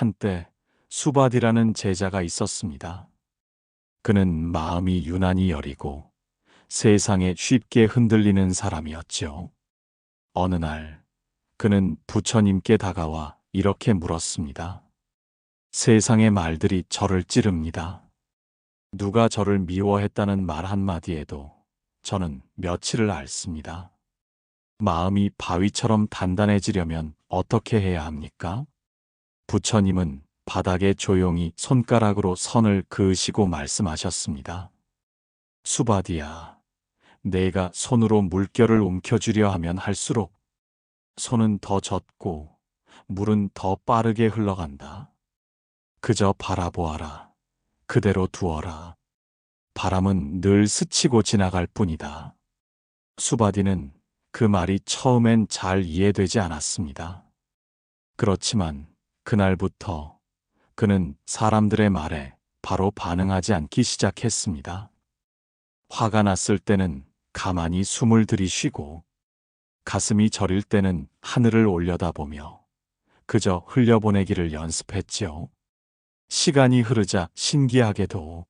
한때 수바디라는 제자가 있었습니다. 그는 마음이 유난히 여리고 세상에 쉽게 흔들리는 사람이었죠. 어느 날 그는 부처님께 다가와 이렇게 물었습니다. 세상의 말들이 저를 찌릅니다. 누가 저를 미워했다는 말 한마디에도 저는 며칠을 앓습니다. 마음이 바위처럼 단단해지려면 어떻게 해야 합니까? 부처님은 바닥에 조용히 손가락으로 선을 그으시고 말씀하셨습니다. 수바디야, 내가 손으로 물결을 움켜쥐려 하면 할수록 손은 더 젖고 물은 더 빠르게 흘러간다. 그저 바라보아라. 그대로 두어라. 바람은 늘 스치고 지나갈 뿐이다. 수바디는 그 말이 처음엔 잘 이해되지 않았습니다. 그렇지만 그날부터 그는 사람들의 말에 바로 반응하지 않기 시작했습니다. 화가 났을 때는 가만히 숨을 들이쉬고 가슴이 저릴 때는 하늘을 올려다보며 그저 흘려보내기를 연습했지요. 시간이 흐르자 신기하게도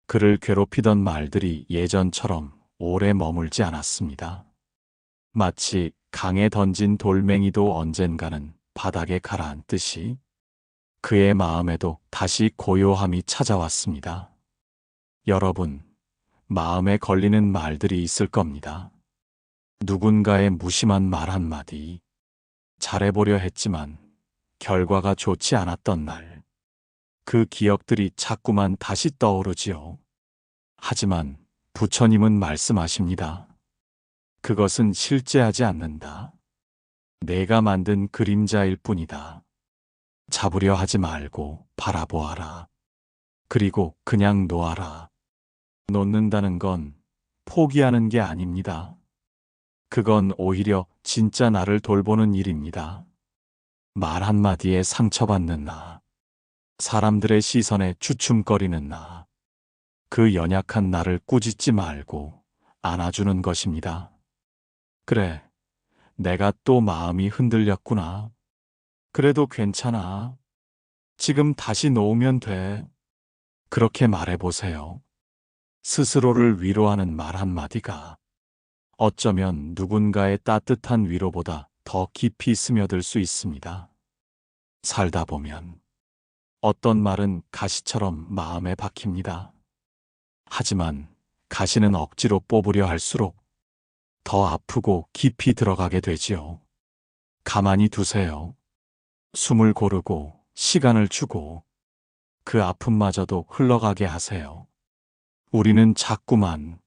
그를 괴롭히던 말들이 예전처럼 오래 머물지 않았습니다. 마치 강에 던진 돌멩이도 언젠가는 바닥에 가라앉듯이 그의 마음에도 다시 고요함이 찾아왔습니다. 여러분, 마음에 걸리는 말들이 있을 겁니다. 누군가의 무심한 말 한마디, 잘해보려 했지만 결과가 좋지 않았던 날, 그 기억들이 자꾸만 다시 떠오르지요. 하지만 부처님은 말씀하십니다. 그것은 실제하지 않는다. 내가 만든 그림자일 뿐이다. 잡으려 하지 말고 바라보아라. 그리고 그냥 놓아라. 놓는다는 건 포기하는 게 아닙니다. 그건 오히려 진짜 나를 돌보는 일입니다. 말 한마디에 상처받는 나, 사람들의 시선에 주춤거리는 나, 그 연약한 나를 꾸짖지 말고 안아주는 것입니다. 그래, 내가 또 마음이 흔들렸구나. 그래도 괜찮아. 지금 다시 놓으면 돼. 그렇게 말해보세요. 스스로를 위로하는 말 한마디가 어쩌면 누군가의 따뜻한 위로보다 더 깊이 스며들 수 있습니다. 살다 보면 어떤 말은 가시처럼 마음에 박힙니다. 하지만 가시는 억지로 뽑으려 할수록 더 아프고 깊이 들어가게 되지요. 가만히 두세요. 숨을 고르고 시간을 주고 그 아픔마저도 흘러가게 하세요. 우리는 자꾸만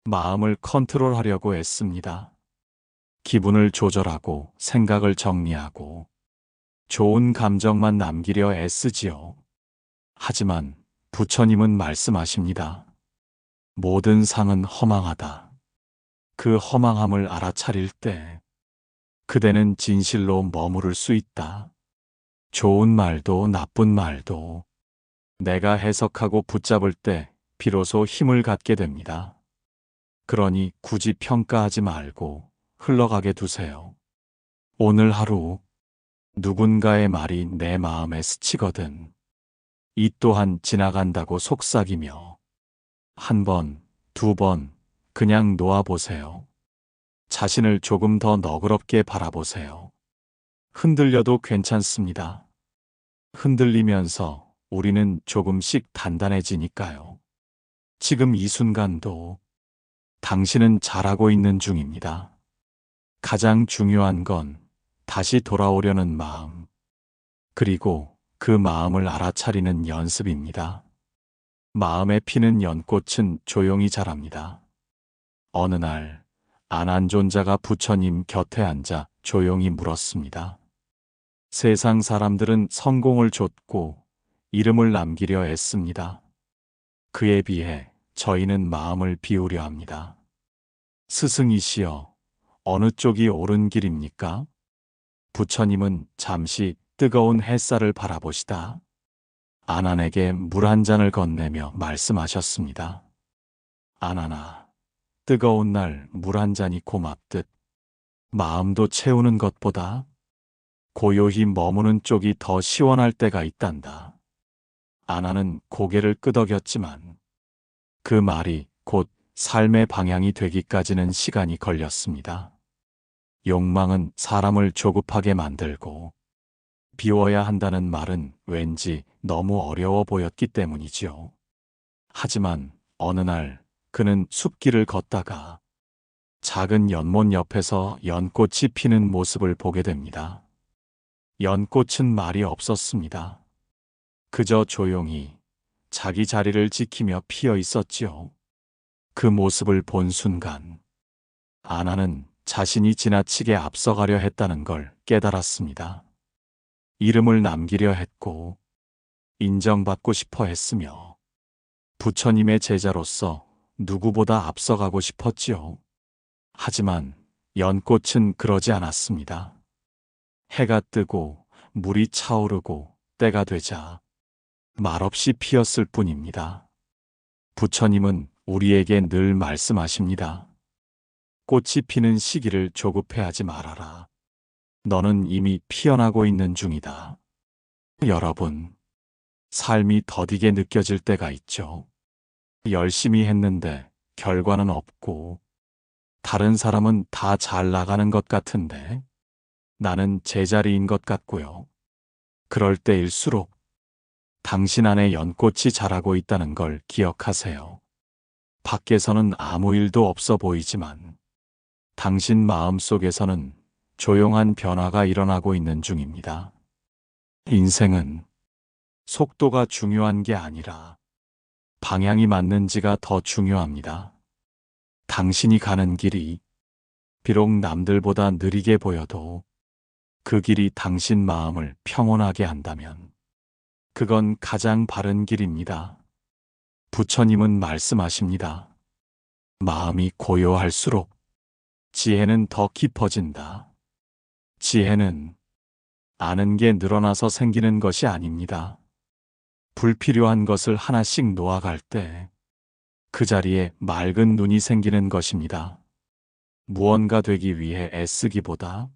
마음을 컨트롤하려고 애씁니다. 기분을 조절하고 생각을 정리하고 좋은 감정만 남기려 애쓰지요. 하지만 부처님은 말씀하십니다. 모든 상은 허망하다. 그 허망함을 알아차릴 때 그대는 진실로 머무를 수 있다. 좋은 말도 나쁜 말도 내가 해석하고 붙잡을 때 비로소 힘을 갖게 됩니다. 그러니 굳이 평가하지 말고 흘러가게 두세요. 오늘 하루 누군가의 말이 내 마음에 스치거든 이 또한 지나간다고 속삭이며 한 번, 두 번 그냥 놓아보세요. 자신을 조금 더 너그럽게 바라보세요. 흔들려도 괜찮습니다. 흔들리면서 우리는 조금씩 단단해지니까요. 지금 이 순간도 당신은 잘하고 있는 중입니다. 가장 중요한 건 다시 돌아오려는 마음, 그리고 그 마음을 알아차리는 연습입니다. 마음에 피는 연꽃은 조용히 자랍니다. 어느 날 안한존자가 부처님 곁에 앉아 조용히 물었습니다. 세상 사람들은 성공을 좇고 이름을 남기려 애씁니다. 그에 비해 저희는 마음을 비우려 합니다. 스승이시여, 어느 쪽이 옳은 길입니까? 부처님은 잠시 뜨거운 햇살을 바라보시다 안한에게 물 한 잔을 건네며 말씀하셨습니다. 안한아, 뜨거운 날 물 한 잔이 고맙듯 마음도 채우는 것보다 고요히 머무는 쪽이 더 시원할 때가 있단다. 아나는 고개를 끄덕였지만 그 말이 곧 삶의 방향이 되기까지는 시간이 걸렸습니다. 욕망은 사람을 조급하게 만들고 비워야 한다는 말은 왠지 너무 어려워 보였기 때문이지요. 하지만 어느 날 그는 숲길을 걷다가 작은 연못 옆에서 연꽃이 피는 모습을 보게 됩니다. 연꽃은 말이 없었습니다. 그저 조용히 자기 자리를 지키며 피어 있었지요. 그 모습을 본 순간 아나는 자신이 지나치게 앞서가려 했다는 걸 깨달았습니다. 이름을 남기려 했고 인정받고 싶어 했으며 부처님의 제자로서 누구보다 앞서가고 싶었지요. 하지만 연꽃은 그러지 않았습니다. 해가 뜨고 물이 차오르고 때가 되자 말없이 피었을 뿐입니다. 부처님은 우리에게 늘 말씀하십니다. 꽃이 피는 시기를 조급해하지 말아라. 너는 이미 피어나고 있는 중이다. 여러분, 삶이 더디게 느껴질 때가 있죠. 열심히 했는데 결과는 없고 다른 사람은 다 잘 나가는 것 같은데 나는 제자리인 것 같고요. 그럴 때일수록 당신 안에 연꽃이 자라고 있다는 걸 기억하세요. 밖에서는 아무 일도 없어 보이지만 당신 마음 속에서는 조용한 변화가 일어나고 있는 중입니다. 인생은 속도가 중요한 게 아니라 방향이 맞는지가 더 중요합니다. 당신이 가는 길이 비록 남들보다 느리게 보여도 그 길이 당신 마음을 평온하게 한다면 그건 가장 바른 길입니다. 부처님은 말씀하십니다. 마음이 고요할수록 지혜는 더 깊어진다. 지혜는 아는 게 늘어나서 생기는 것이 아닙니다. 불필요한 것을 하나씩 놓아갈 때 그 자리에 맑은 눈이 생기는 것입니다. 무언가 되기 위해 애쓰기보다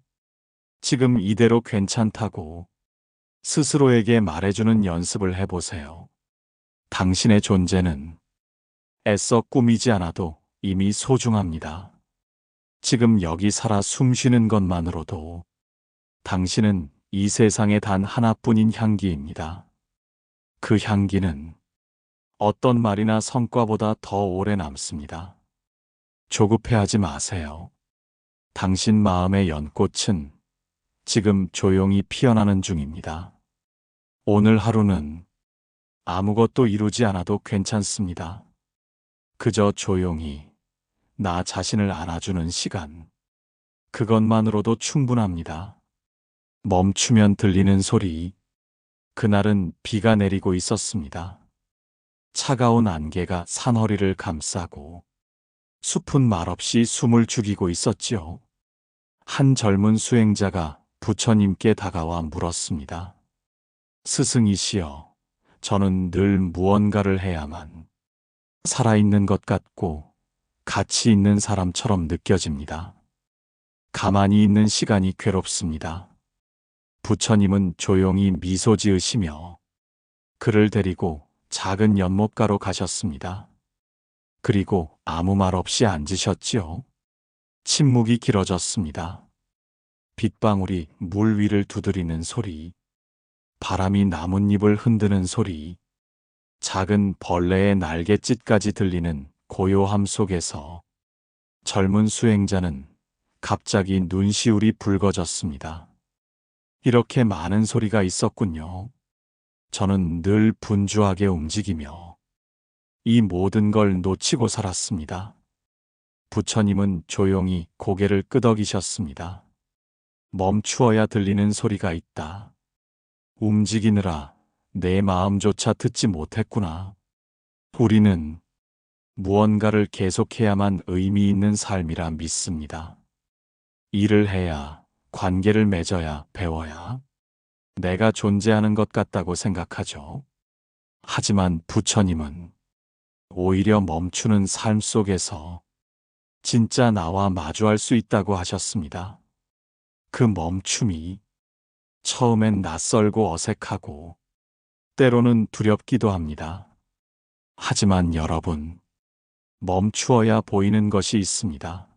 지금 이대로 괜찮다고 스스로에게 말해주는 연습을 해보세요. 당신의 존재는 애써 꾸미지 않아도 이미 소중합니다. 지금 여기 살아 숨 쉬는 것만으로도 당신은 이 세상에 단 하나뿐인 향기입니다. 그 향기는 어떤 말이나 성과보다 더 오래 남습니다. 조급해하지 마세요. 당신 마음의 연꽃은 지금 조용히 피어나는 중입니다. 오늘 하루는 아무것도 이루지 않아도 괜찮습니다. 그저 조용히 나 자신을 안아주는 시간. 그것만으로도 충분합니다. 멈추면 들리는 소리. 그날은 비가 내리고 있었습니다. 차가운 안개가 산허리를 감싸고 숲은 말없이 숨을 죽이고 있었지요. 한 젊은 수행자가 부처님께 다가와 물었습니다. 스승이시여, 저는 늘 무언가를 해야만 살아있는 것 같고 가치 있는 사람처럼 느껴집니다. 가만히 있는 시간이 괴롭습니다. 부처님은 조용히 미소 지으시며 그를 데리고 작은 연못가로 가셨습니다. 그리고 아무 말 없이 앉으셨지요. 침묵이 길어졌습니다. 빗방울이 물 위를 두드리는 소리, 바람이 나뭇잎을 흔드는 소리, 작은 벌레의 날갯짓까지 들리는 고요함 속에서 젊은 수행자는 갑자기 눈시울이 붉어졌습니다. 이렇게 많은 소리가 있었군요. 저는 늘 분주하게 움직이며 이 모든 걸 놓치고 살았습니다. 부처님은 조용히 고개를 끄덕이셨습니다. 멈추어야 들리는 소리가 있다. 움직이느라 내 마음조차 듣지 못했구나. 우리는 무언가를 계속해야만 의미 있는 삶이라 믿습니다. 일을 해야, 관계를 맺어야, 배워야 내가 존재하는 것 같다고 생각하죠. 하지만 부처님은 오히려 멈추는 삶 속에서 진짜 나와 마주할 수 있다고 하셨습니다. 그 멈춤이 처음엔 낯설고 어색하고 때로는 두렵기도 합니다. 하지만 여러분, 멈추어야 보이는 것이 있습니다.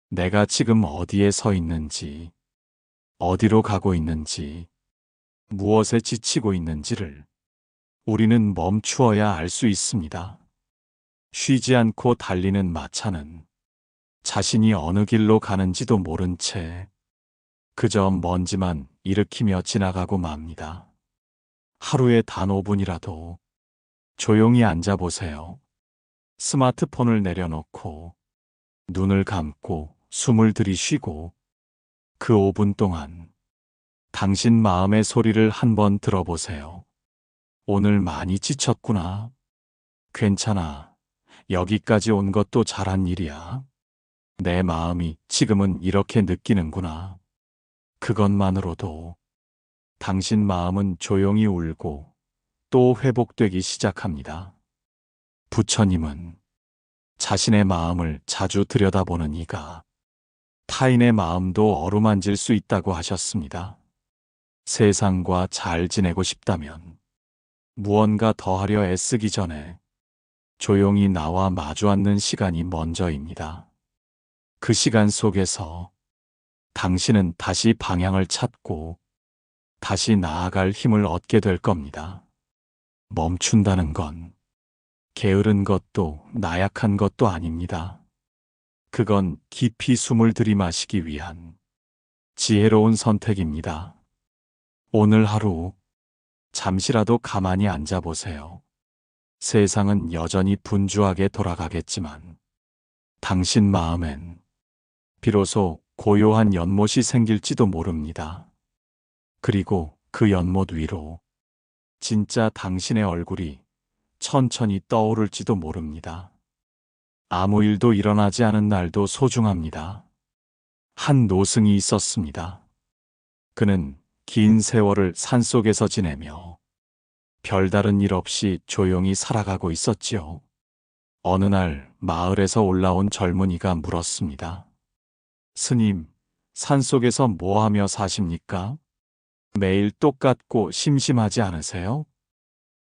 내가 지금 어디에 서 있는지, 어디로 가고 있는지, 무엇에 지치고 있는지를 우리는 멈추어야 알 수 있습니다. 쉬지 않고 달리는 마차는 자신이 어느 길로 가는지도 모른 채 그저 먼지만 일으키며 지나가고 맙니다. 하루에 단 5분이라도 조용히 앉아보세요. 스마트폰을 내려놓고 눈을 감고 숨을 들이쉬고 그 5분 동안 당신 마음의 소리를 한번 들어보세요. 오늘 많이 지쳤구나. 괜찮아. 여기까지 온 것도 잘한 일이야. 내 마음이 지금은 이렇게 느끼는구나. 그것만으로도 당신 마음은 조용히 울고 또 회복되기 시작합니다. 부처님은 자신의 마음을 자주 들여다보는 이가 타인의 마음도 어루만질 수 있다고 하셨습니다. 세상과 잘 지내고 싶다면 무언가 더하려 애쓰기 전에 조용히 나와 마주 앉는 시간이 먼저입니다. 그 시간 속에서 당신은 다시 방향을 찾고 다시 나아갈 힘을 얻게 될 겁니다. 멈춘다는 건 게으른 것도 나약한 것도 아닙니다. 그건 깊이 숨을 들이마시기 위한 지혜로운 선택입니다. 오늘 하루 잠시라도 가만히 앉아보세요. 세상은 여전히 분주하게 돌아가겠지만 당신 마음엔 비로소 고요한 연못이 생길지도 모릅니다. 그리고 그 연못 위로 진짜 당신의 얼굴이 천천히 떠오를지도 모릅니다. 아무 일도 일어나지 않은 날도 소중합니다. 한 노승이 있었습니다. 그는 긴 세월을 산속에서 지내며 별다른 일 없이 조용히 살아가고 있었지요. 어느 날 마을에서 올라온 젊은이가 물었습니다. 스님, 산속에서 뭐 하며 사십니까? 매일 똑같고 심심하지 않으세요?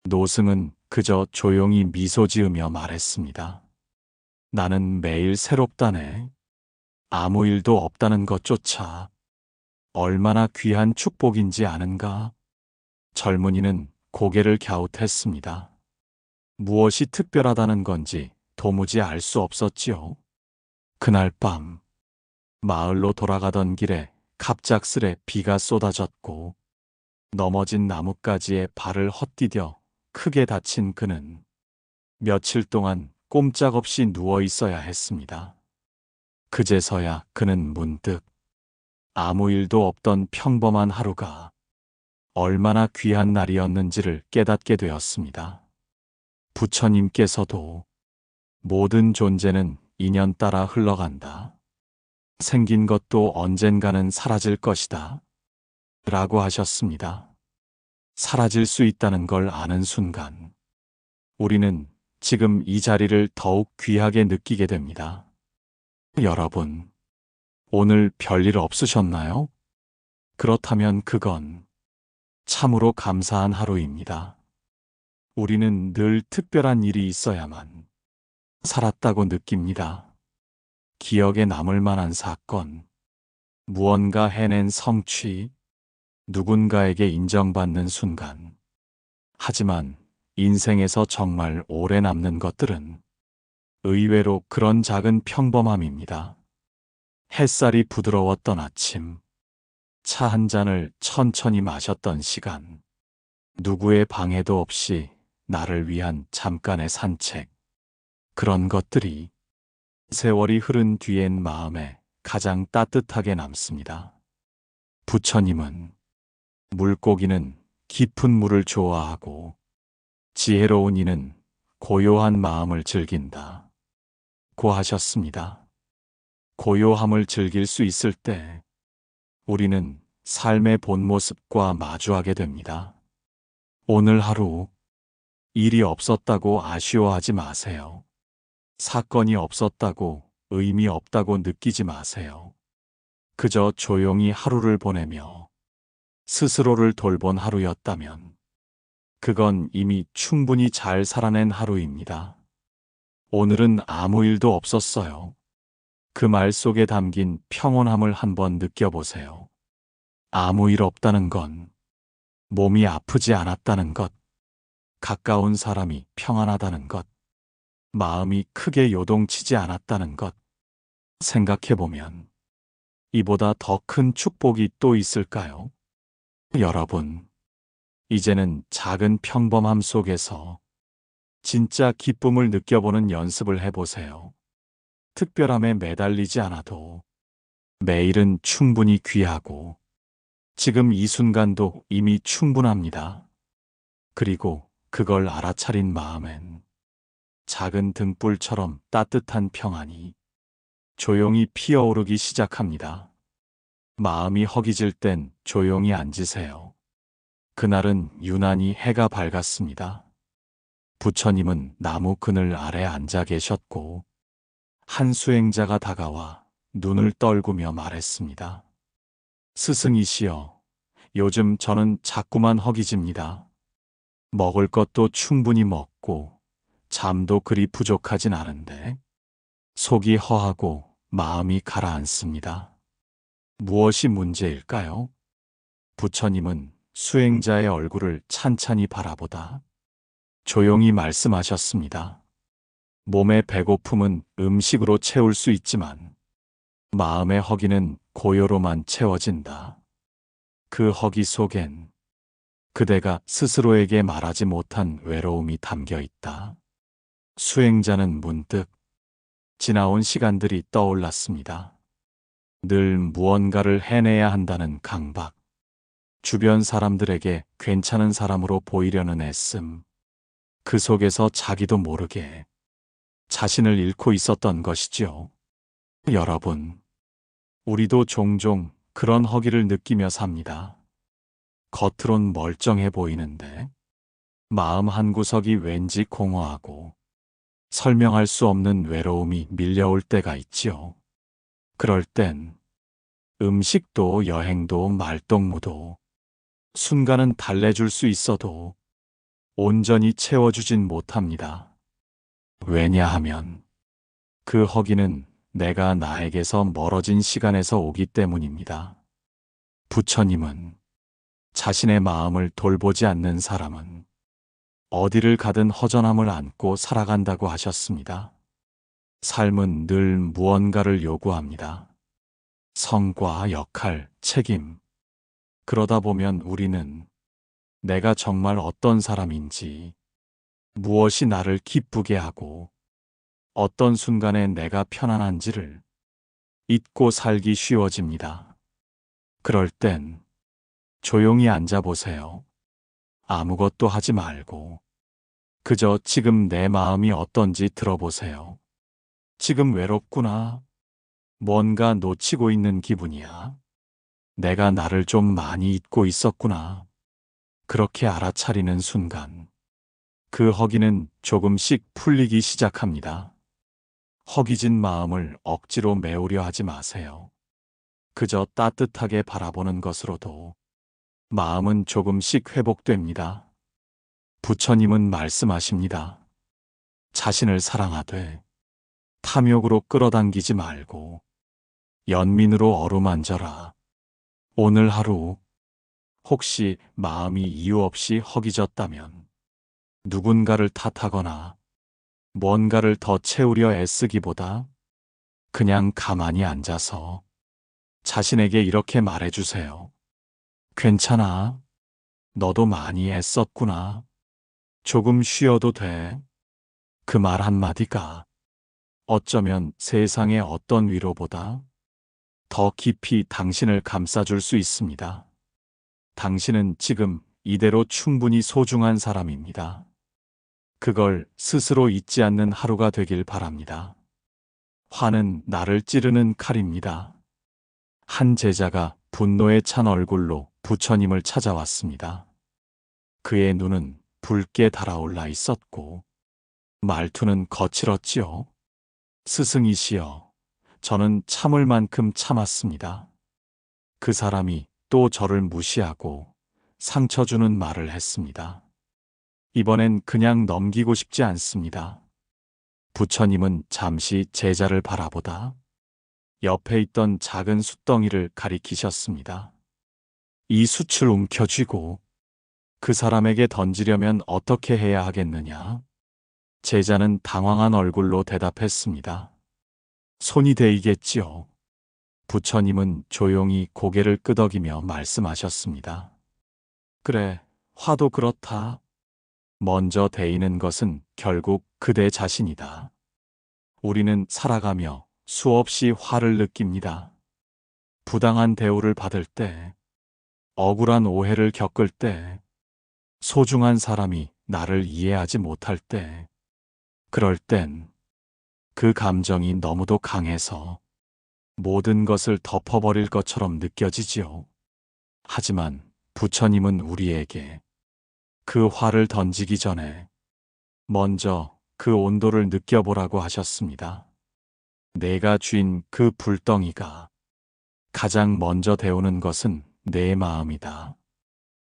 노승은 그저 조용히 미소 지으며 말했습니다. 나는 매일 새롭다네. 아무 일도 없다는 것조차 얼마나 귀한 축복인지 아는가? 젊은이는 고개를 갸웃했습니다. 무엇이 특별하다는 건지 도무지 알 수 없었지요. 그날 밤, 마을로 돌아가던 길에 갑작스레 비가 쏟아졌고 넘어진 나뭇가지에 발을 헛디뎌 크게 다친 그는 며칠 동안 꼼짝없이 누워 있어야 했습니다. 그제서야 그는 문득 아무 일도 없던 평범한 하루가 얼마나 귀한 날이었는지를 깨닫게 되었습니다. 부처님께서도 모든 존재는 인연 따라 흘러간다. 생긴 것도 언젠가는 사라질 것이다. 라고 하셨습니다. 사라질 수 있다는 걸 아는 순간, 우리는 지금 이 자리를 더욱 귀하게 느끼게 됩니다. 여러분, 오늘 별일 없으셨나요? 그렇다면 그건 참으로 감사한 하루입니다. 우리는 늘 특별한 일이 있어야만 살았다고 느낍니다. 기억에 남을 만한 사건, 무언가 해낸 성취, 누군가에게 인정받는 순간. 하지만 인생에서 정말 오래 남는 것들은 의외로 그런 작은 평범함입니다. 햇살이 부드러웠던 아침, 차 한 잔을 천천히 마셨던 시간, 누구의 방해도 없이 나를 위한 잠깐의 산책. 그런 것들이 세월이 흐른 뒤엔 마음에 가장 따뜻하게 남습니다. 부처님은 물고기는 깊은 물을 좋아하고 지혜로운 이는 고요한 마음을 즐긴다. 고 하셨습니다. 고요함을 즐길 수 있을 때 우리는 삶의 본 모습과 마주하게 됩니다. 오늘 하루 일이 없었다고 아쉬워하지 마세요. 사건이 없었다고 의미 없다고 느끼지 마세요. 그저 조용히 하루를 보내며 스스로를 돌본 하루였다면 그건 이미 충분히 잘 살아낸 하루입니다. 오늘은 아무 일도 없었어요. 그 말 속에 담긴 평온함을 한번 느껴보세요. 아무 일 없다는 건 몸이 아프지 않았다는 것, 가까운 사람이 평안하다는 것, 마음이 크게 요동치지 않았다는 것. 생각해보면 이보다 더 큰 축복이 또 있을까요? 여러분, 이제는 작은 평범함 속에서 진짜 기쁨을 느껴보는 연습을 해보세요. 특별함에 매달리지 않아도 매일은 충분히 귀하고 지금 이 순간도 이미 충분합니다. 그리고 그걸 알아차린 마음엔 작은 등불처럼 따뜻한 평안이 조용히 피어오르기 시작합니다. 마음이 허기질 땐 조용히 앉으세요. 그날은 유난히 해가 밝았습니다. 부처님은 나무 그늘 아래 앉아 계셨고 한 수행자가 다가와 눈을 떨구며 말했습니다. 스승이시여, 요즘 저는 자꾸만 허기집니다. 먹을 것도 충분히 먹고 잠도 그리 부족하진 않은데 속이 허하고 마음이 가라앉습니다. 무엇이 문제일까요? 부처님은 수행자의 얼굴을 찬찬히 바라보다 조용히 말씀하셨습니다. 몸의 배고픔은 음식으로 채울 수 있지만 마음의 허기는 고요로만 채워진다. 그 허기 속엔 그대가 스스로에게 말하지 못한 외로움이 담겨 있다. 수행자는 문득 지나온 시간들이 떠올랐습니다. 늘 무언가를 해내야 한다는 강박, 주변 사람들에게 괜찮은 사람으로 보이려는 애씀, 그 속에서 자기도 모르게 자신을 잃고 있었던 것이지요. 여러분, 우리도 종종 그런 허기를 느끼며 삽니다. 겉으론 멀쩡해 보이는데 마음 한구석이 왠지 공허하고 설명할 수 없는 외로움이 밀려올 때가 있지요. 그럴 땐 음식도 여행도 말동무도 순간은 달래줄 수 있어도 온전히 채워주진 못합니다. 왜냐하면 그 허기는 내가 나에게서 멀어진 시간에서 오기 때문입니다. 부처님은 자신의 마음을 돌보지 않는 사람은 어디를 가든 허전함을 안고 살아간다고 하셨습니다. 삶은 늘 무언가를 요구합니다. 성과, 역할, 책임. 그러다 보면 우리는 내가 정말 어떤 사람인지, 무엇이 나를 기쁘게 하고, 어떤 순간에 내가 편안한지를 잊고 살기 쉬워집니다. 그럴 땐 조용히 앉아보세요. 아무것도 하지 말고 그저 지금 내 마음이 어떤지 들어보세요. 지금 외롭구나. 뭔가 놓치고 있는 기분이야. 내가 나를 좀 많이 잊고 있었구나. 그렇게 알아차리는 순간 그 허기는 조금씩 풀리기 시작합니다. 허기진 마음을 억지로 메우려 하지 마세요. 그저 따뜻하게 바라보는 것으로도 마음은 조금씩 회복됩니다. 부처님은 말씀하십니다. 자신을 사랑하되 탐욕으로 끌어당기지 말고 연민으로 어루만져라. 오늘 하루 혹시 마음이 이유 없이 허기졌다면 누군가를 탓하거나 뭔가를 더 채우려 애쓰기보다 그냥 가만히 앉아서 자신에게 이렇게 말해주세요. 괜찮아. 너도 많이 애썼구나. 조금 쉬어도 돼. 그 말 한마디가 어쩌면 세상의 어떤 위로보다 더 깊이 당신을 감싸줄 수 있습니다. 당신은 지금 이대로 충분히 소중한 사람입니다. 그걸 스스로 잊지 않는 하루가 되길 바랍니다. 화는 나를 찌르는 칼입니다. 한 제자가 분노에 찬 얼굴로 부처님을 찾아왔습니다. 그의 눈은 붉게 달아올라 있었고 말투는 거칠었지요. 스승이시여, 저는 참을 만큼 참았습니다. 그 사람이 또 저를 무시하고 상처 주는 말을 했습니다. 이번엔 그냥 넘기고 싶지 않습니다. 부처님은 잠시 제자를 바라보다 옆에 있던 작은 숯덩이를 가리키셨습니다. 이 숯을 움켜쥐고 그 사람에게 던지려면 어떻게 해야 하겠느냐? 제자는 당황한 얼굴로 대답했습니다. 손이 데이겠지요. 부처님은 조용히 고개를 끄덕이며 말씀하셨습니다. 그래, 화도 그렇다. 먼저 데이는 것은 결국 그대 자신이다. 우리는 살아가며 수없이 화를 느낍니다. 부당한 대우를 받을 때, 억울한 오해를 겪을 때, 소중한 사람이 나를 이해하지 못할 때, 그럴 땐 그 감정이 너무도 강해서 모든 것을 덮어버릴 것처럼 느껴지지요. 하지만 부처님은 우리에게 그 화를 던지기 전에 먼저 그 온도를 느껴보라고 하셨습니다. 내가 쥔 그 불덩이가 가장 먼저 데우는 것은 내 마음이다.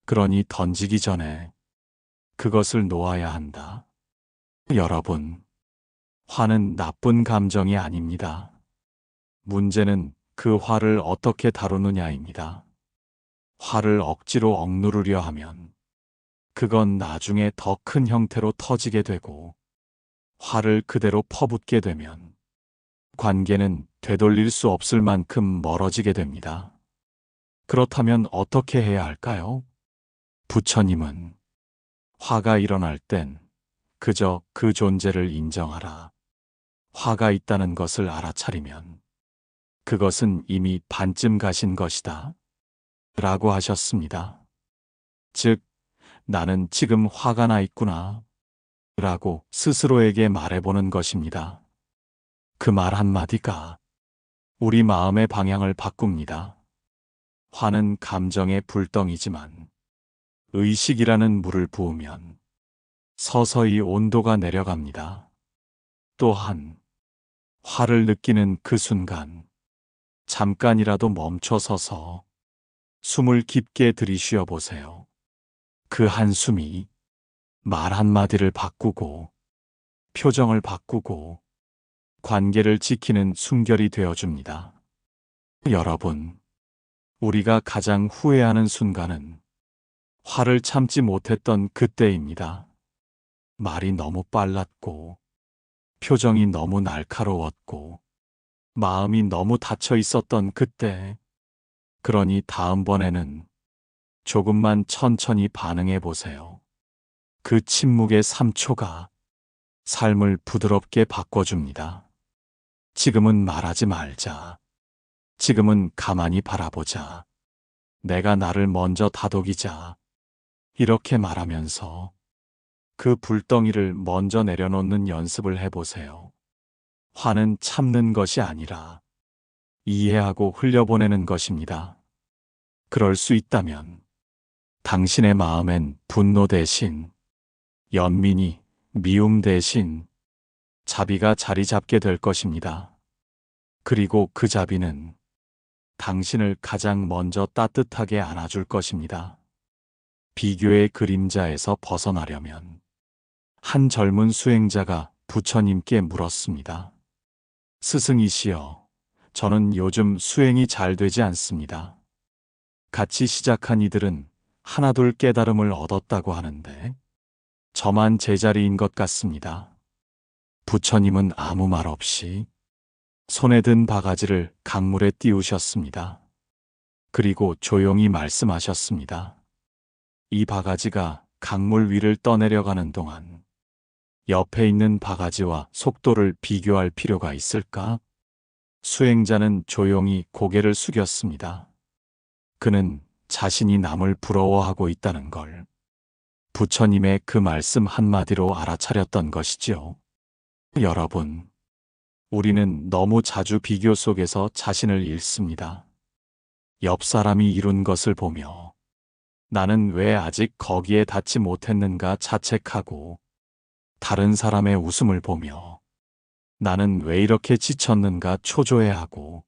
그러니 던지기 전에 그것을 놓아야 한다. 여러분, 화는 나쁜 감정이 아닙니다. 문제는 그 화를 어떻게 다루느냐입니다. 화를 억지로 억누르려 하면 그건 나중에 더 큰 형태로 터지게 되고, 화를 그대로 퍼붓게 되면 관계는 되돌릴 수 없을 만큼 멀어지게 됩니다. 그렇다면 어떻게 해야 할까요? 부처님은 화가 일어날 땐 그저 그 존재를 인정하라. 화가 있다는 것을 알아차리면 그것은 이미 반쯤 가신 것이다. 라고 하셨습니다. 즉, 나는 지금 화가 나 있구나. 라고 스스로에게 말해보는 것입니다. 그 말 한마디가 우리 마음의 방향을 바꿉니다. 화는 감정의 불덩이지만 의식이라는 물을 부으면 서서히 온도가 내려갑니다. 또한 화를 느끼는 그 순간 잠깐이라도 멈춰서서 숨을 깊게 들이쉬어 보세요. 그 한숨이 말 한마디를 바꾸고 표정을 바꾸고 관계를 지키는 숨결이 되어줍니다. 여러분, 우리가 가장 후회하는 순간은 화를 참지 못했던 그때입니다. 말이 너무 빨랐고 표정이 너무 날카로웠고 마음이 너무 닫혀 있었던 그때. 그러니 다음번에는 조금만 천천히 반응해 보세요. 그 침묵의 3초가 삶을 부드럽게 바꿔줍니다. 지금은 말하지 말자. 지금은 가만히 바라보자. 내가 나를 먼저 다독이자. 이렇게 말하면서 그 불덩이를 먼저 내려놓는 연습을 해보세요. 화는 참는 것이 아니라 이해하고 흘려보내는 것입니다. 그럴 수 있다면 당신의 마음엔 분노 대신 연민이, 미움 대신 자비가 자리 잡게 될 것입니다. 그리고 그 자비는 당신을 가장 먼저 따뜻하게 안아줄 것입니다. 비교의 그림자에서 벗어나려면 한 젊은 수행자가 부처님께 물었습니다. 스승이시여, 저는 요즘 수행이 잘 되지 않습니다. 같이 시작한 이들은 하나둘 깨달음을 얻었다고 하는데 저만 제자리인 것 같습니다. 부처님은 아무 말 없이 손에 든 바가지를 강물에 띄우셨습니다. 그리고 조용히 말씀하셨습니다. 이 바가지가 강물 위를 떠내려가는 동안 옆에 있는 바가지와 속도를 비교할 필요가 있을까? 수행자는 조용히 고개를 숙였습니다. 그는 자신이 남을 부러워하고 있다는 걸 부처님의 그 말씀 한마디로 알아차렸던 것이지요. 여러분, 우리는 너무 자주 비교 속에서 자신을 잃습니다. 옆 사람이 이룬 것을 보며 나는 왜 아직 거기에 닿지 못했는가 자책하고, 다른 사람의 웃음을 보며 나는 왜 이렇게 지쳤는가 초조해하고.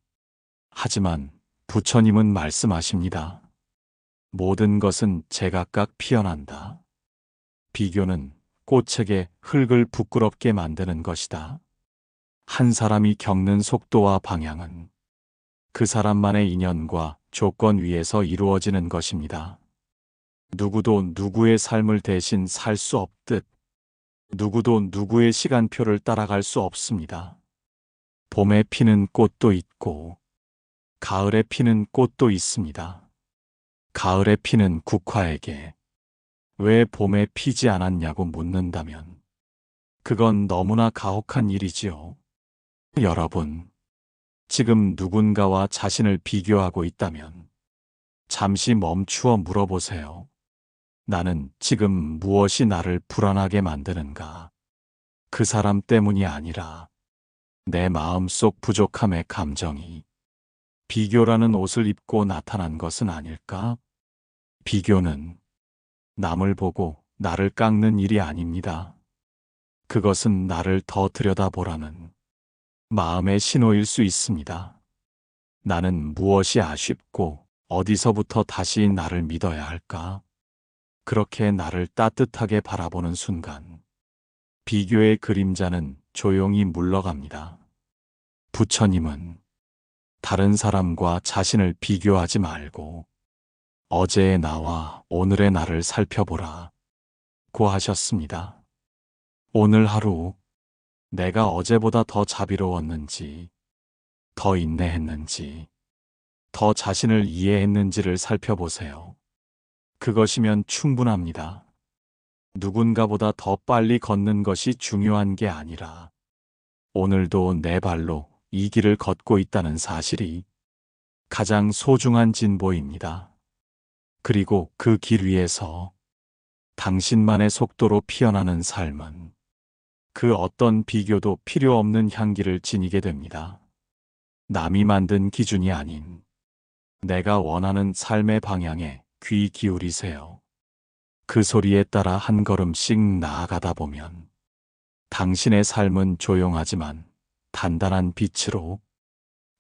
하지만 부처님은 말씀하십니다. 모든 것은 제각각 피어난다. 비교는 꽃에게 흙을 부끄럽게 만드는 것이다. 한 사람이 겪는 속도와 방향은 그 사람만의 인연과 조건 위에서 이루어지는 것입니다. 누구도 누구의 삶을 대신 살 수 없듯 누구도 누구의 시간표를 따라갈 수 없습니다. 봄에 피는 꽃도 있고 가을에 피는 꽃도 있습니다. 가을에 피는 국화에게 왜 봄에 피지 않았냐고 묻는다면 그건 너무나 가혹한 일이지요. 여러분, 지금 누군가와 자신을 비교하고 있다면 잠시 멈추어 물어보세요. 나는 지금 무엇이 나를 불안하게 만드는가? 그 사람 때문이 아니라 내 마음속 부족함의 감정이 비교라는 옷을 입고 나타난 것은 아닐까? 비교는 남을 보고 나를 깎는 일이 아닙니다. 그것은 나를 더 들여다보라는 마음의 신호일 수 있습니다. 나는 무엇이 아쉽고 어디서부터 다시 나를 믿어야 할까? 그렇게 나를 따뜻하게 바라보는 순간 비교의 그림자는 조용히 물러갑니다. 부처님은 다른 사람과 자신을 비교하지 말고 어제의 나와 오늘의 나를 살펴보라 고 하셨습니다. 오늘 하루 내가 어제보다 더 자비로웠는지, 더 인내했는지, 더 자신을 이해했는지를 살펴보세요. 그것이면 충분합니다. 누군가보다 더 빨리 걷는 것이 중요한 게 아니라 오늘도 내 발로 이 길을 걷고 있다는 사실이 가장 소중한 진보입니다. 그리고 그 길 위에서 당신만의 속도로 피어나는 삶은 그 어떤 비교도 필요 없는 향기를 지니게 됩니다. 남이 만든 기준이 아닌 내가 원하는 삶의 방향에 귀 기울이세요. 그 소리에 따라 한 걸음씩 나아가다 보면 당신의 삶은 조용하지만 단단한 빛으로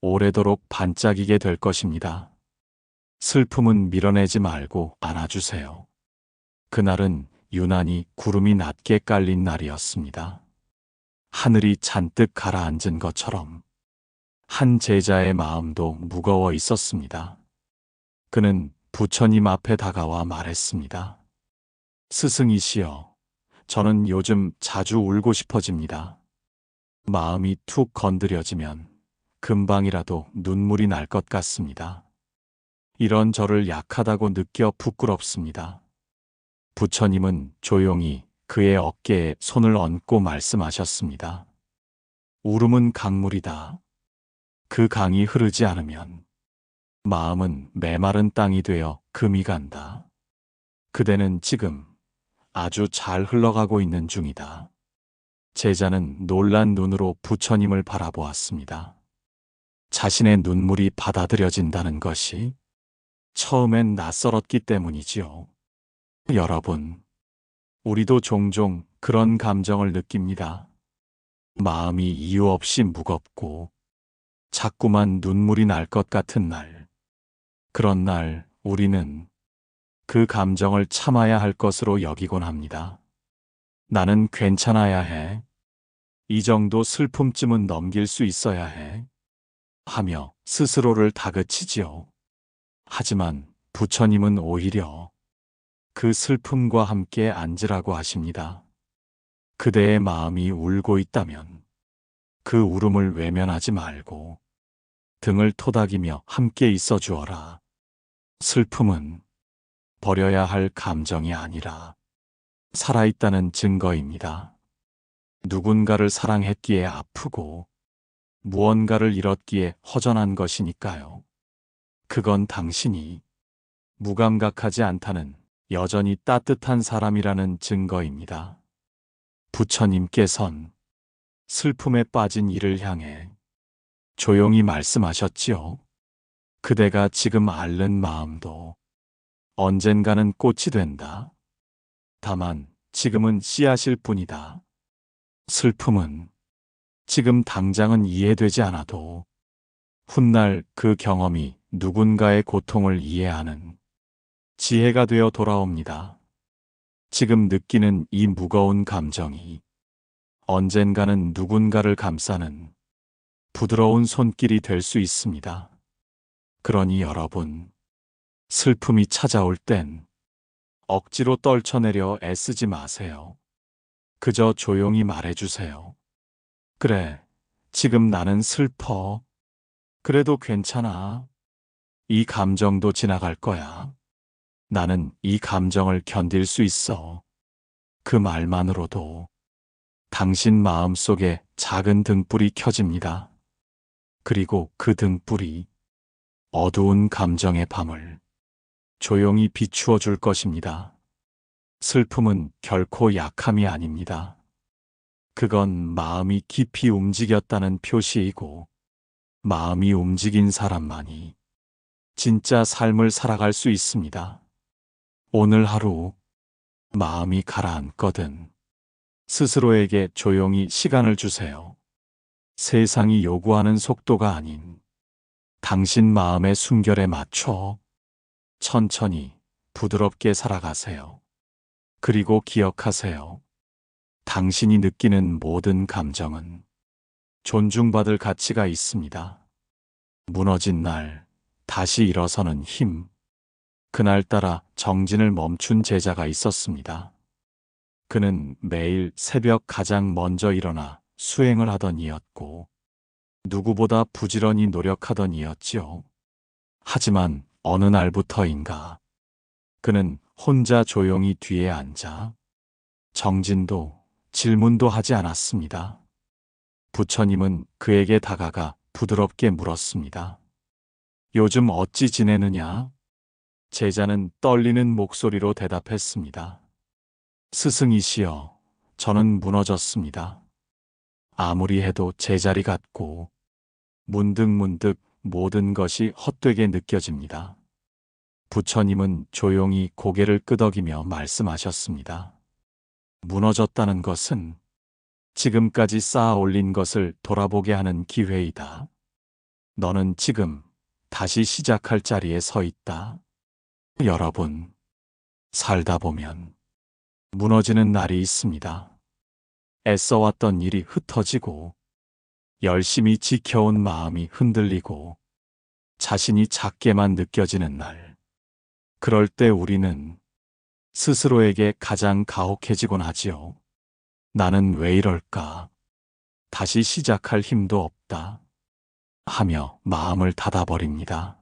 오래도록 반짝이게 될 것입니다. 슬픔은 밀어내지 말고 안아주세요. 그날은 유난히 구름이 낮게 깔린 날이었습니다. 하늘이 잔뜩 가라앉은 것처럼 한 제자의 마음도 무거워 있었습니다. 그는 부처님 앞에 다가와 말했습니다. 스승이시여, 저는 요즘 자주 울고 싶어집니다. 마음이 툭 건드려지면 금방이라도 눈물이 날 것 같습니다. 이런 저를 약하다고 느껴 부끄럽습니다. 부처님은 조용히 그의 어깨에 손을 얹고 말씀하셨습니다. 울음은 강물이다. 그 강이 흐르지 않으면 마음은 메마른 땅이 되어 금이 간다. 그대는 지금 아주 잘 흘러가고 있는 중이다. 제자는 놀란 눈으로 부처님을 바라보았습니다. 자신의 눈물이 받아들여진다는 것이 처음엔 낯설었기 때문이지요. 여러분, 우리도 종종 그런 감정을 느낍니다. 마음이 이유 없이 무겁고 자꾸만 눈물이 날 것 같은 날. 그런 날 우리는 그 감정을 참아야 할 것으로 여기곤 합니다. 나는 괜찮아야 해. 이 정도 슬픔쯤은 넘길 수 있어야 해. 하며 스스로를 다그치지요. 하지만 부처님은 오히려 그 슬픔과 함께 앉으라고 하십니다. 그대의 마음이 울고 있다면 그 울음을 외면하지 말고 등을 토닥이며 함께 있어 주어라. 슬픔은 버려야 할 감정이 아니라 살아있다는 증거입니다. 누군가를 사랑했기에 아프고 무언가를 잃었기에 허전한 것이니까요. 그건 당신이 무감각하지 않다는 여전히 따뜻한 사람이라는 증거입니다. 부처님께선 슬픔에 빠진 이를 향해 조용히 말씀하셨지요. 그대가 지금 앓는 마음도 언젠가는 꽃이 된다. 다만 지금은 씨앗일 뿐이다. 슬픔은 지금 당장은 이해되지 않아도 훗날 그 경험이 누군가의 고통을 이해하는 지혜가 되어 돌아옵니다. 지금 느끼는 이 무거운 감정이 언젠가는 누군가를 감싸는 부드러운 손길이 될 수 있습니다. 그러니 여러분, 슬픔이 찾아올 땐 억지로 떨쳐내려 애쓰지 마세요. 그저 조용히 말해주세요. 그래, 지금 나는 슬퍼. 그래도 괜찮아. 이 감정도 지나갈 거야. 나는 이 감정을 견딜 수 있어. 그 말만으로도 당신 마음 속에 작은 등불이 켜집니다. 그리고 그 등불이 어두운 감정의 밤을 조용히 비추어 줄 것입니다. 슬픔은 결코 약함이 아닙니다. 그건 마음이 깊이 움직였다는 표시이고, 마음이 움직인 사람만이 진짜 삶을 살아갈 수 있습니다. 오늘 하루 마음이 가라앉거든 스스로에게 조용히 시간을 주세요. 세상이 요구하는 속도가 아닌 당신 마음의 숨결에 맞춰 천천히 부드럽게 살아가세요. 그리고 기억하세요. 당신이 느끼는 모든 감정은 존중받을 가치가 있습니다. 무너진 날 다시 일어서는 힘. 그날따라 정진을 멈춘 제자가 있었습니다. 그는 매일 새벽 가장 먼저 일어나 수행을 하던 이였고, 누구보다 부지런히 노력하던 이였지요. 하지만 어느 날부터인가 그는 혼자 조용히 뒤에 앉아 정진도 질문도 하지 않았습니다. 부처님은 그에게 다가가 부드럽게 물었습니다. 요즘 어찌 지내느냐? 제자는 떨리는 목소리로 대답했습니다. 스승이시여, 저는 무너졌습니다. 아무리 해도 제자리 같고 문득문득 모든 것이 헛되게 느껴집니다. 부처님은 조용히 고개를 끄덕이며 말씀하셨습니다. 무너졌다는 것은 지금까지 쌓아 올린 것을 돌아보게 하는 기회이다. 너는 지금 다시 시작할 자리에 서 있다. 여러분, 살다 보면 무너지는 날이 있습니다. 애써왔던 일이 흩어지고 열심히 지켜온 마음이 흔들리고 자신이 작게만 느껴지는 날. 그럴 때 우리는 스스로에게 가장 가혹해지곤 하지요. 나는 왜 이럴까? 다시 시작할 힘도 없다. 하며 마음을 닫아버립니다.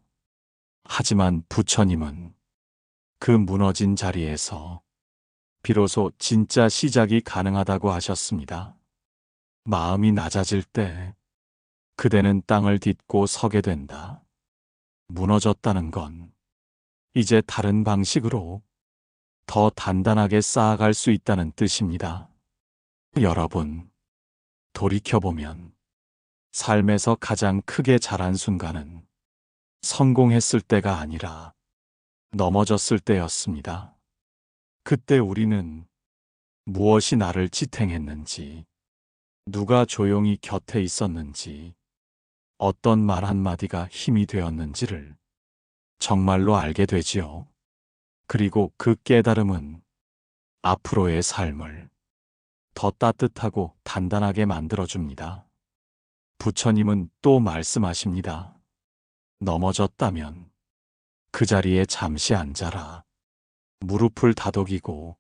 하지만 부처님은 그 무너진 자리에서 비로소 진짜 시작이 가능하다고 하셨습니다. 마음이 낮아질 때 그대는 땅을 딛고 서게 된다. 무너졌다는 건 이제 다른 방식으로 더 단단하게 쌓아갈 수 있다는 뜻입니다. 여러분, 돌이켜보면 삶에서 가장 크게 자란 순간은 성공했을 때가 아니라 넘어졌을 때였습니다. 그때 우리는 무엇이 나를 지탱했는지, 누가 조용히 곁에 있었는지, 어떤 말 한마디가 힘이 되었는지를 정말로 알게 되지요. 그리고 그 깨달음은 앞으로의 삶을 더 따뜻하고 단단하게 만들어줍니다. 부처님은 또 말씀하십니다. 넘어졌다면 그 자리에 잠시 앉아라. 무릎을 다독이고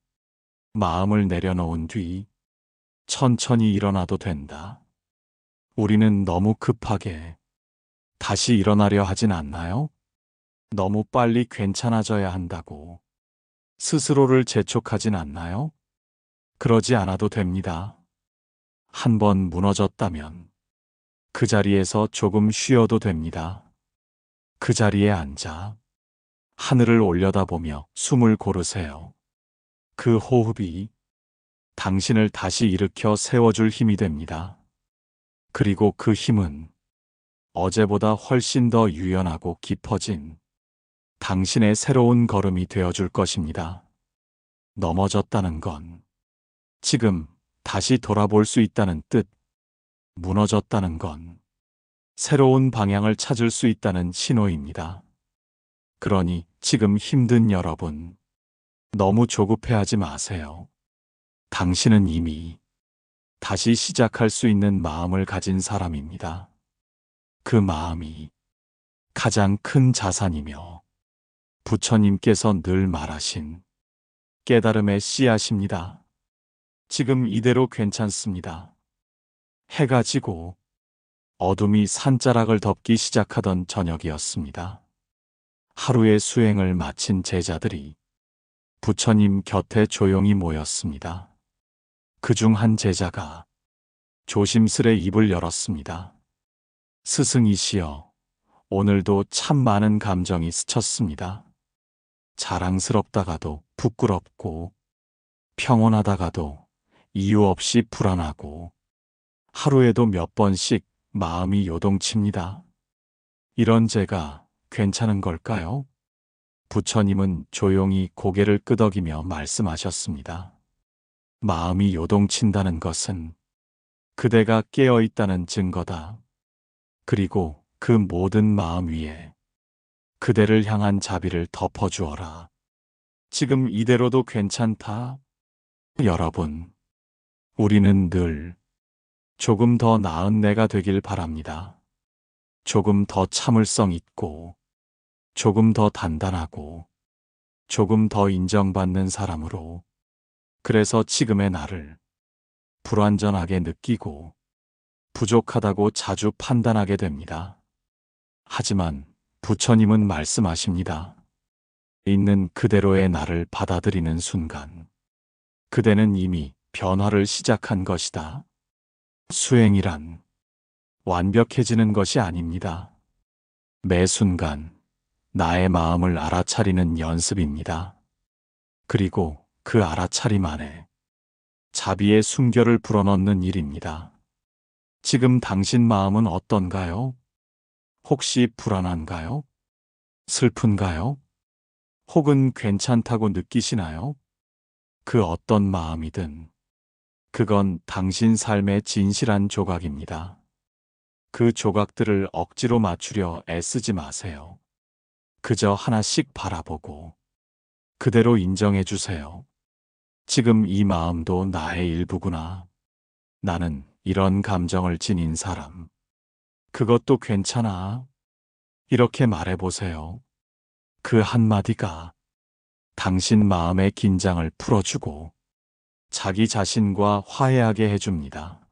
마음을 내려놓은 뒤 천천히 일어나도 된다. 우리는 너무 급하게 다시 일어나려 하진 않나요? 너무 빨리 괜찮아져야 한다고 스스로를 재촉하진 않나요? 그러지 않아도 됩니다. 한번 무너졌다면 그 자리에서 조금 쉬어도 됩니다. 그 자리에 앉아 하늘을 올려다보며 숨을 고르세요. 그 호흡이 당신을 다시 일으켜 세워줄 힘이 됩니다. 그리고 그 힘은 어제보다 훨씬 더 유연하고 깊어진 당신의 새로운 걸음이 되어줄 것입니다. 넘어졌다는 건 지금 다시 돌아볼 수 있다는 뜻, 무너졌다는 건 새로운 방향을 찾을 수 있다는 신호입니다. 그러니 지금 힘든 여러분, 너무 조급해하지 마세요. 당신은 이미 다시 시작할 수 있는 마음을 가진 사람입니다. 그 마음이 가장 큰 자산이며 부처님께서 늘 말하신 깨달음의 씨앗입니다. 지금 이대로 괜찮습니다. 해가 지고 어둠이 산자락을 덮기 시작하던 저녁이었습니다. 하루의 수행을 마친 제자들이 부처님 곁에 조용히 모였습니다. 그중 한 제자가 조심스레 입을 열었습니다. 스승이시여, 오늘도 참 많은 감정이 스쳤습니다. 자랑스럽다가도 부끄럽고, 평온하다가도 이유 없이 불안하고, 하루에도 몇 번씩 마음이 요동칩니다. 이런 제가 괜찮은 걸까요? 부처님은 조용히 고개를 끄덕이며 말씀하셨습니다. 마음이 요동친다는 것은 그대가 깨어있다는 증거다. 그리고 그 모든 마음 위에 그대를 향한 자비를 덮어주어라. 지금 이대로도 괜찮다. 여러분, 우리는 늘 조금 더 나은 내가 되길 바랍니다. 조금 더 참을성 있고, 조금 더 단단하고, 조금 더 인정받는 사람으로. 그래서 지금의 나를 불완전하게 느끼고 부족하다고 자주 판단하게 됩니다. 하지만 부처님은 말씀하십니다. 있는 그대로의 나를 받아들이는 순간, 그대는 이미 변화를 시작한 것이다. 수행이란 완벽해지는 것이 아닙니다. 매 순간 나의 마음을 알아차리는 연습입니다. 그리고 그 알아차림 안에 자비의 숨결을 불어넣는 일입니다. 지금 당신 마음은 어떤가요? 혹시 불안한가요? 슬픈가요? 혹은 괜찮다고 느끼시나요? 그 어떤 마음이든 그건 당신 삶의 진실한 조각입니다. 그 조각들을 억지로 맞추려 애쓰지 마세요. 그저 하나씩 바라보고 그대로 인정해 주세요. 지금 이 마음도 나의 일부구나. 나는 이런 감정을 지닌 사람. 그것도 괜찮아. 이렇게 말해보세요. 그 한마디가 당신 마음의 긴장을 풀어주고 자기 자신과 화해하게 해줍니다.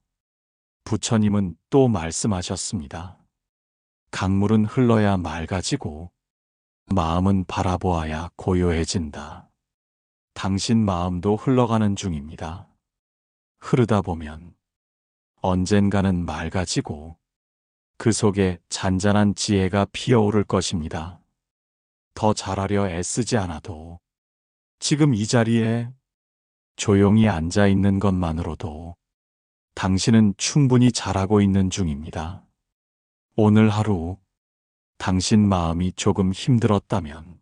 부처님은 또 말씀하셨습니다. 강물은 흘러야 맑아지고 마음은 바라보아야 고요해진다. 당신 마음도 흘러가는 중입니다. 흐르다 보면 언젠가는 맑아지고 그 속에 잔잔한 지혜가 피어오를 것입니다. 더 잘하려 애쓰지 않아도 지금 이 자리에 조용히 앉아 있는 것만으로도 당신은 충분히 잘하고 있는 중입니다. 오늘 하루 당신 마음이 조금 힘들었다면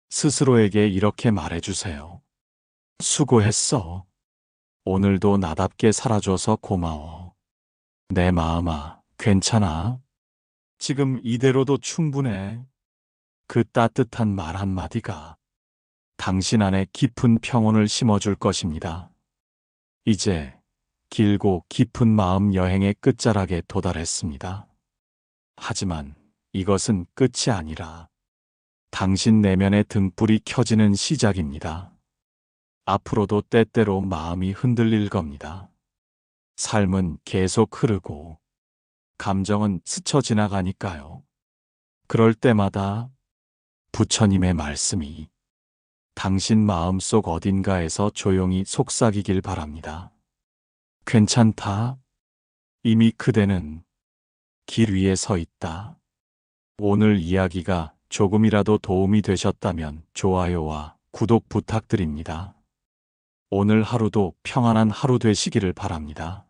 스스로에게 이렇게 말해주세요. 수고했어. 오늘도 나답게 살아줘서 고마워. 내 마음아, 괜찮아. 지금 이대로도 충분해. 그 따뜻한 말 한마디가 당신 안에 깊은 평온을 심어줄 것입니다. 이제 길고 깊은 마음 여행의 끝자락에 도달했습니다. 하지만 이것은 끝이 아니라 당신 내면의 등불이 켜지는 시작입니다. 앞으로도 때때로 마음이 흔들릴 겁니다. 삶은 계속 흐르고 감정은 스쳐 지나가니까요. 그럴 때마다 부처님의 말씀이 당신 마음속 어딘가에서 조용히 속삭이길 바랍니다. 괜찮다. 이미 그대는 길 위에 서 있다. 오늘 이야기가 조금이라도 도움이 되셨다면 좋아요와 구독 부탁드립니다. 오늘 하루도 평안한 하루 되시기를 바랍니다.